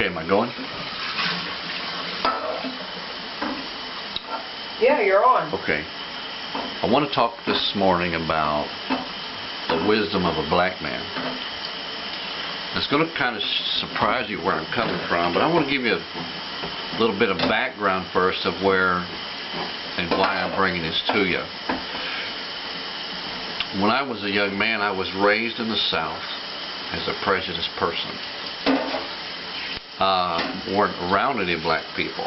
Okay, am I going? Yeah, you're on. Okay. I want to talk this morning about the wisdom of a black man. It's going to kind of surprise you where I'm coming from, but I want to give you a little bit of background first of where and why I'm bringing this to you. When I was a young man, I was raised in the South as a prejudiced person. Weren't around any black people.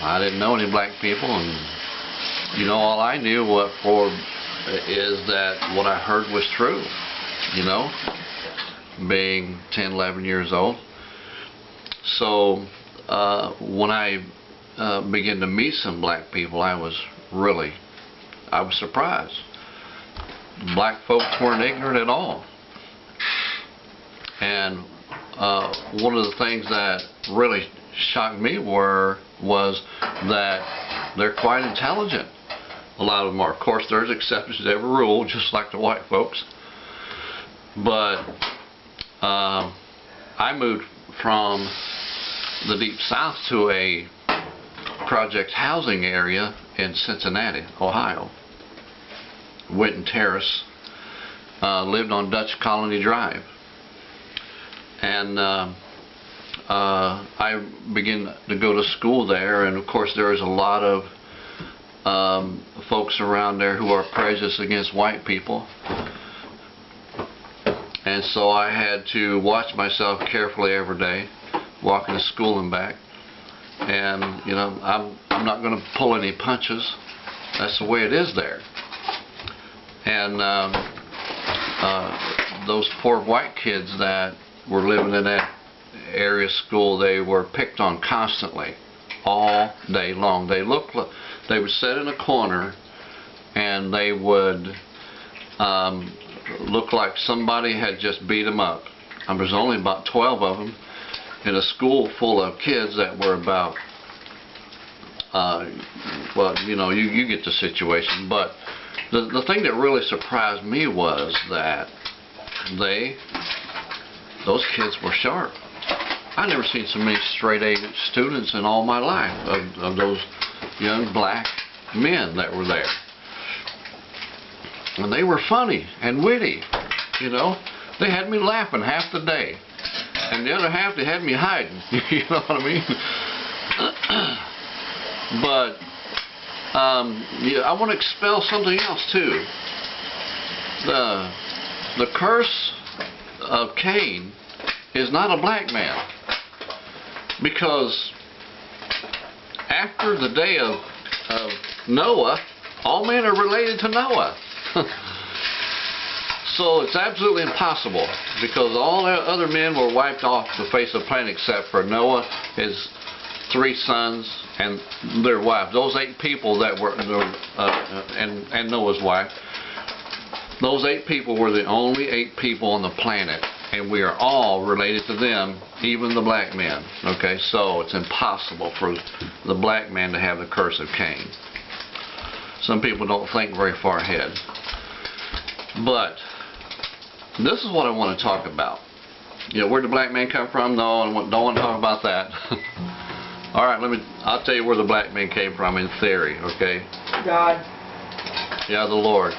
I didn't know any black people, and all I knew is that what I heard was true. Being 10, 11 years old. So when I began to meet some black people, I was surprised. Black folks weren't ignorant at all. And one of the things that really shocked me was that they're quite intelligent. A lot of them are. Of course, there's exceptions to every rule, just like the white folks. But I moved from the Deep South to a project housing area in Cincinnati, Ohio. Winton Terrace. Lived on Dutch Colony Drive. And I began to go to school there, and of course there's a lot of folks around there who are prejudiced against white people. And so I had to watch myself carefully every day, walking to school and back. And I'm not going to pull any punches. That's the way it is there. And those poor white kids that were living in that area school, they were picked on constantly, all day long. They would sit in a corner, and they would look like somebody had just beat them up. There's only about 12 of them in a school full of kids that were about, you get the situation. But the thing that really surprised me was that those kids were sharp. I never seen so many straight A students in all my life of those young black men that were there. And they were funny and witty, They had me laughing half the day. And the other half, they had me hiding, you know what I mean? But I want to expel something else too. The curse of Cain is not a black man. Because after the day of Noah, all men are related to Noah. So it's absolutely impossible, because all other men were wiped off the face of the planet except for Noah, his 3 sons, and their wives. Those 8 people that were and Noah's wife. Those 8 people were the only 8 people on the planet, and we are all related to them, even the black men. Okay, so it's impossible for the black man to have the curse of Cain. Some people don't think very far ahead. But this is what I want to talk about. Where did the black man come from? No, I don't want to talk about that. All right, I'll tell you where the black man came from in theory, okay? God. Yeah, the Lord.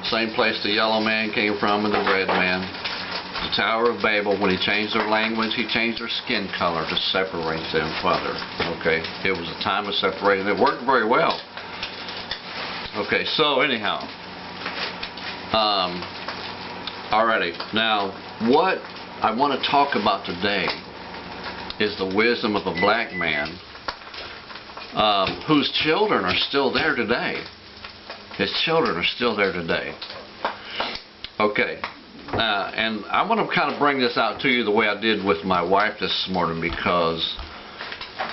Same place the yellow man came from and the red man. The Tower of Babel, when he changed their language, he changed their skin color to separate them further. Okay? It was a time of separation. It worked very well. Okay, so anyhow. Alrighty. Now, what I want to talk about today is the wisdom of a black man whose children are still there today. His children are still there today. Okay. And I want to kind of bring this out to you the way I did with my wife this morning, because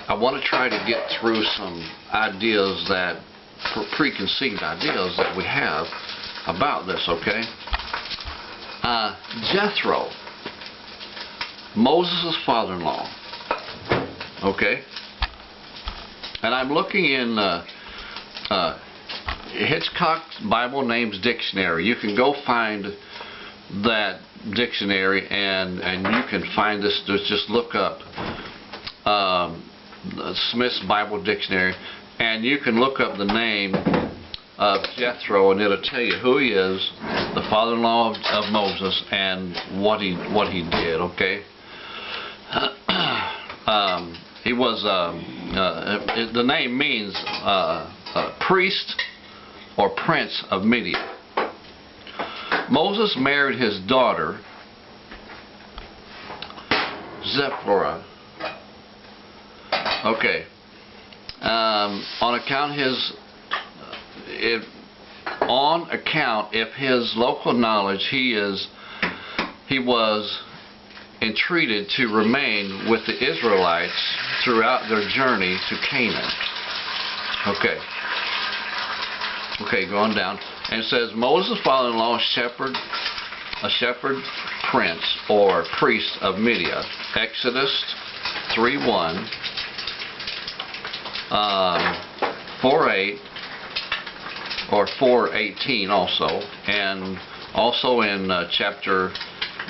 I want to try to get through some ideas that, preconceived ideas that we have about this, okay? Jethro, Moses' father-in-law, okay? And I'm looking in Hitchcock's Bible Names Dictionary. You can go find that dictionary and you can find this. Just look up Smith's Bible Dictionary, and you can look up the name of Jethro, and it'll tell you who he is, the father-in-law of Moses, and what he did. Okay. He was the name means priest or prince of Midian. Moses married his daughter Zipporah. Okay. On account if his local knowledge, he was entreated to remain with the Israelites throughout their journey to Canaan. Okay. Okay, going down. And it says Moses' father-in-law, a shepherd prince or priest of Midian. Exodus 3:1, 4:8, or 4:18 also, and also in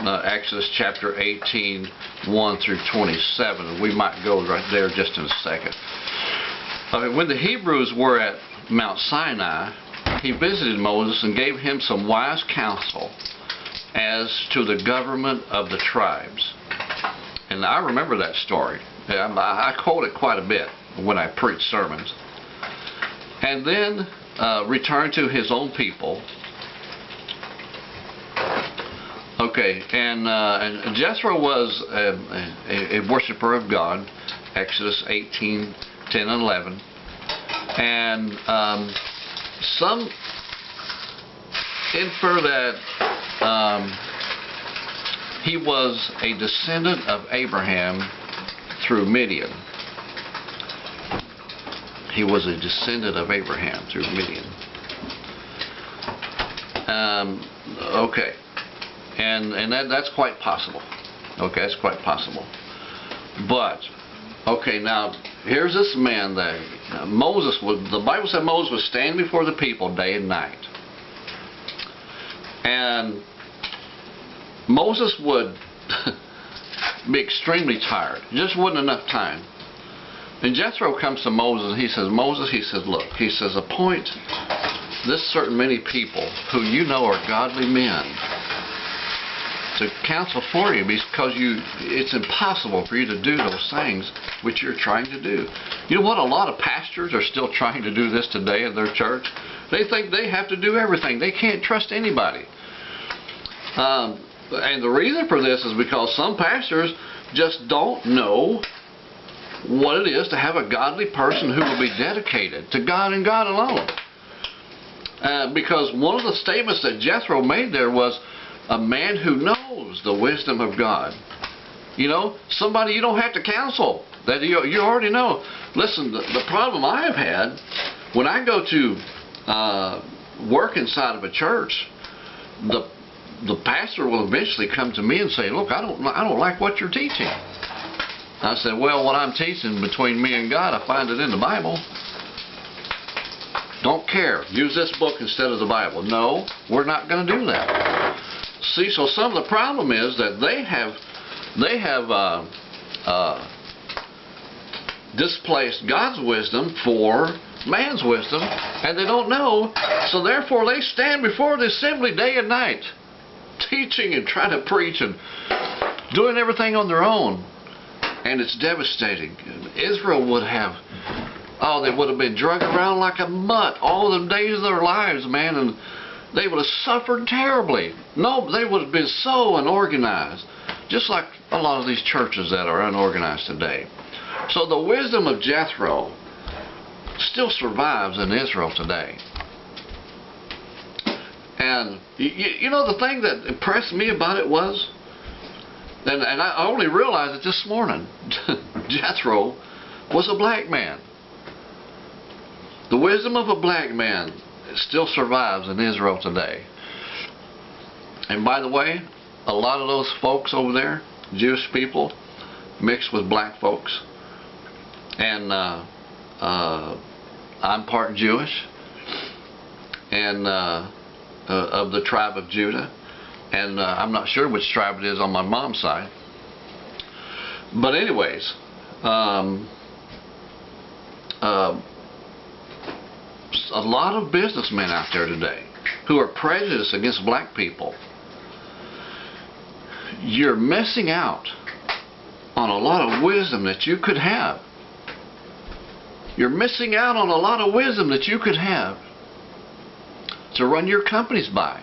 Exodus chapter 18, 1 through 27. We might go right there just in a second. When the Hebrews were at Mount Sinai, he visited Moses and gave him some wise counsel as to the government of the tribes. And I remember that story. I quote it quite a bit when I preach sermons. And then returned to his own people. Okay, and Jethro was a worshiper of God, Exodus 18, 10, and 11. And some infer that he was a descendant of Abraham through Midian. He was a descendant of Abraham through Midian. Okay. And that's quite possible. Okay, that's quite possible. But, okay, now, here's this man that Moses was, the Bible said Moses was standing before the people day and night. And Moses would be extremely tired. Just wasn't enough time. And Jethro comes to Moses and he says, Moses, he says, look, he says, appoint this certain many people who you know are godly men to counsel for you, because it's impossible for you to do those things which you're trying to do. You know what? A lot of pastors are still trying to do this today in their church. They think they have to do everything. They can't trust anybody. And the reason for this is because some pastors just don't know what it is to have a godly person who will be dedicated to God and God alone. Because one of the statements that Jethro made there was, a man who knows the wisdom of God. You know, somebody you don't have to counsel, that you already know. Listen, the problem I have had when I go to work inside of a church, the pastor will eventually come to me and say, look, I don't like what you're teaching. I said, well, what I'm teaching between me and God, I find it in the Bible. Don't care. Use this book instead of the Bible. No, we're not going to do that. See, so some of the problem is that they have displaced God's wisdom for man's wisdom, and they don't know, so therefore they stand before the assembly day and night, teaching and trying to preach and doing everything on their own, and it's devastating. Israel would have, they would have been dragged around like a mutt all the days of their lives, man, and they would have suffered terribly. No, they would have been so unorganized, just like a lot of these churches that are unorganized today. So the wisdom of Jethro still survives in Israel today. And you know, the thing that impressed me about it was, and I only realized it this morning, Jethro was a black man. The wisdom of a black man still survives in Israel today. And by the way, a lot of those folks over there, Jewish people, mixed with black folks. And I'm part Jewish, and of the tribe of Judah. And I'm not sure which tribe it is on my mom's side. But anyways, a lot of businessmen out there today who are prejudiced against black people. You're missing out on a lot of wisdom that you could have. You're missing out on a lot of wisdom that you could have to run your companies by,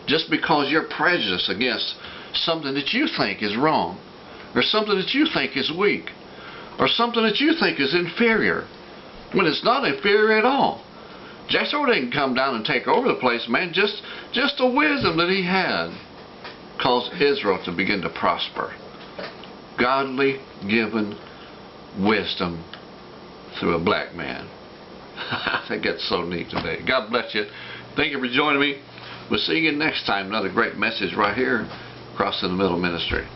just because you're prejudiced against something that you think is wrong, or something that you think is weak, or something that you think is inferior, when it's not inferior at all. Jethro didn't come down and take over the place, man. Just the wisdom that he had caused Israel to begin to prosper. Godly given wisdom through a black man. I think that's so neat today. God bless you. Thank you for joining me. We'll see you again next time. Another great message right here, Crossing the Middle Ministry.